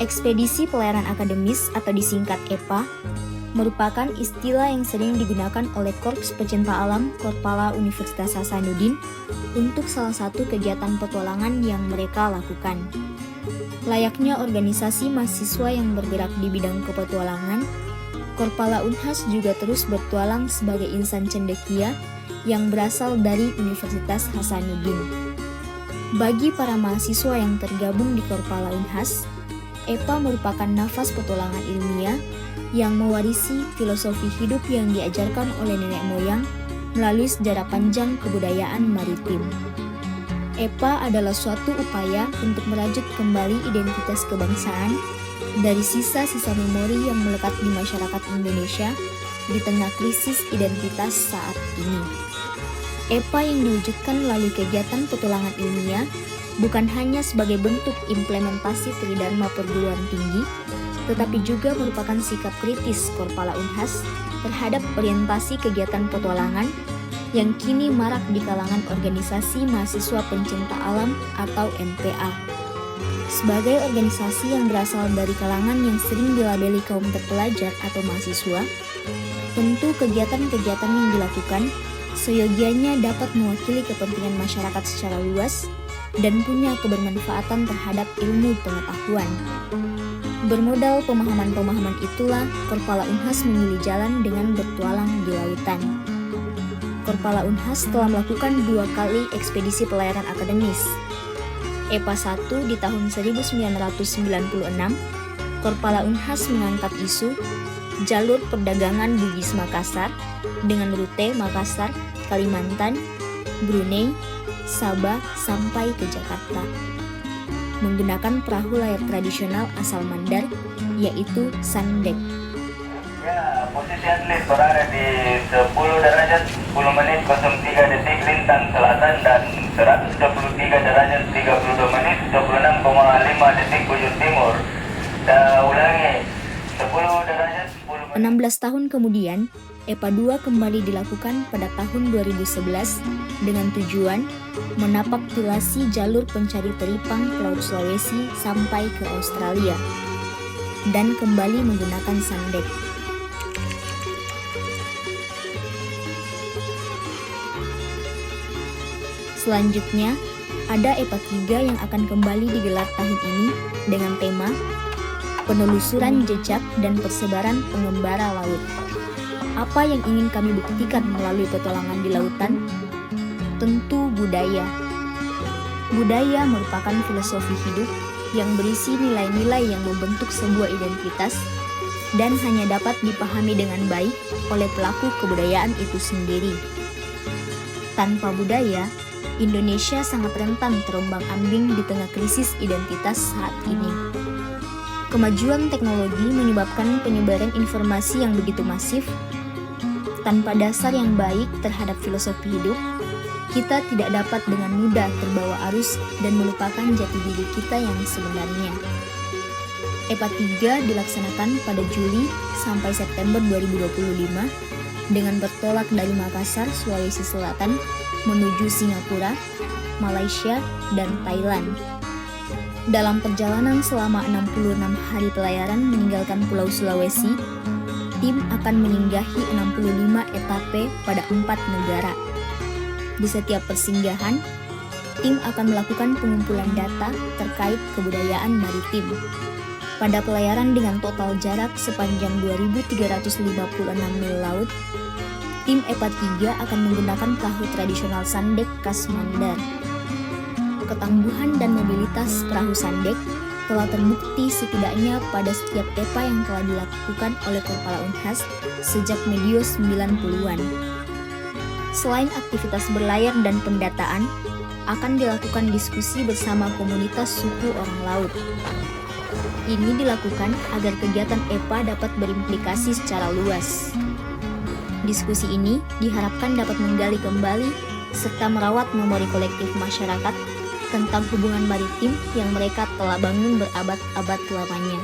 Ekspedisi Pelayaran Akademis atau disingkat EPA merupakan istilah yang sering digunakan oleh Korps Pecinta Alam Korpala Universitas Hasanuddin untuk salah satu kegiatan petualangan yang mereka lakukan. Layaknya organisasi mahasiswa yang bergerak di bidang kepetualangan, Korpala Unhas juga terus bertualang sebagai insan cendekia yang berasal dari Universitas Hasanuddin. Bagi para mahasiswa yang tergabung di Korpala Unhas, EPA merupakan nafas petualangan ilmiah yang mewarisi filosofi hidup yang diajarkan oleh nenek moyang melalui sejarah panjang kebudayaan maritim. EPA adalah suatu upaya untuk merajut kembali identitas kebangsaan dari sisa-sisa memori yang melekat di masyarakat Indonesia di tengah krisis identitas saat ini. EPA yang diwujudkan melalui kegiatan petualangan ilmiah bukan hanya sebagai bentuk implementasi tridharma perguruan tinggi, tetapi juga merupakan sikap kritis Korpala Unhas terhadap orientasi kegiatan petualangan yang kini marak di kalangan organisasi mahasiswa pencinta alam atau MPA. Sebagai organisasi yang berasal dari kalangan yang sering dilabeli kaum terpelajar atau mahasiswa, tentu kegiatan-kegiatan yang dilakukan seyogianya dapat mewakili kepentingan masyarakat secara luas dan punya kebermanfaatan terhadap ilmu pengetahuan. Bermodal pemahaman-pemahaman itulah Korpala Unhas memilih jalan dengan bertualang di lautan. Korpala Unhas telah melakukan 2 kali ekspedisi pelayaran akademis. EPA 1 di tahun 1996, Korpala Unhas mengangkat isu jalur perdagangan Bugis Makassar dengan rute Makassar, Kalimantan, Brunei, Sabah sampai ke Jakarta menggunakan perahu layar tradisional asal Mandar, yaitu Sandek. Ya, posisi atlet berada di 10 derajat 10 menit 03 detik lintang selatan dan 123 derajat 32 menit 26,5 detik bujur timur. Dan ulangi, 10 derajat 10 menit. 16 tahun kemudian, EPA 2 kembali dilakukan pada tahun 2011 dengan tujuan menapaktilasi jalur pencari teripang Laut Sulawesi sampai ke Australia dan kembali menggunakan Sandek. Selanjutnya, ada EPA 3 yang akan kembali digelar tahun ini dengan tema penelusuran jejak dan persebaran pengembara laut. Apa yang ingin kami buktikan melalui petualangan di lautan? Tentu budaya. Budaya merupakan filosofi hidup yang berisi nilai-nilai yang membentuk sebuah identitas dan hanya dapat dipahami dengan baik oleh pelaku kebudayaan itu sendiri. Tanpa budaya, Indonesia sangat rentan terombang-ambing di tengah krisis identitas saat ini. Kemajuan teknologi menyebabkan penyebaran informasi yang begitu masif. Tanpa dasar yang baik terhadap filosofi hidup, kita tidak dapat dengan mudah terbawa arus dan melupakan jati diri kita yang sebenarnya. EPA 3 dilaksanakan pada Juli sampai September 2025 dengan bertolak dari Makassar, Sulawesi Selatan menuju Singapura, Malaysia, dan Thailand. Dalam perjalanan selama 66 hari pelayaran meninggalkan Pulau Sulawesi, tim akan menyinggahi 65 etape pada 4 negara. Di setiap persinggahan, tim akan melakukan pengumpulan data terkait kebudayaan maritim. Pada pelayaran dengan total jarak sepanjang 2.356 mil laut, tim EPA 3 akan menggunakan perahu tradisional Sandek khas Mandar. Ketangguhan dan mobilitas perahu Sandek telah terbukti setidaknya pada setiap EPA yang telah dilakukan oleh Korpala Unhas sejak medio 90-an. Selain aktivitas berlayar dan pendataan, akan dilakukan diskusi bersama komunitas suku orang laut. Ini dilakukan agar kegiatan EPA dapat berimplikasi secara luas. Diskusi ini diharapkan dapat menggali kembali serta merawat memori kolektif masyarakat tentang hubungan maritim yang mereka telah bangun berabad-abad lamanya.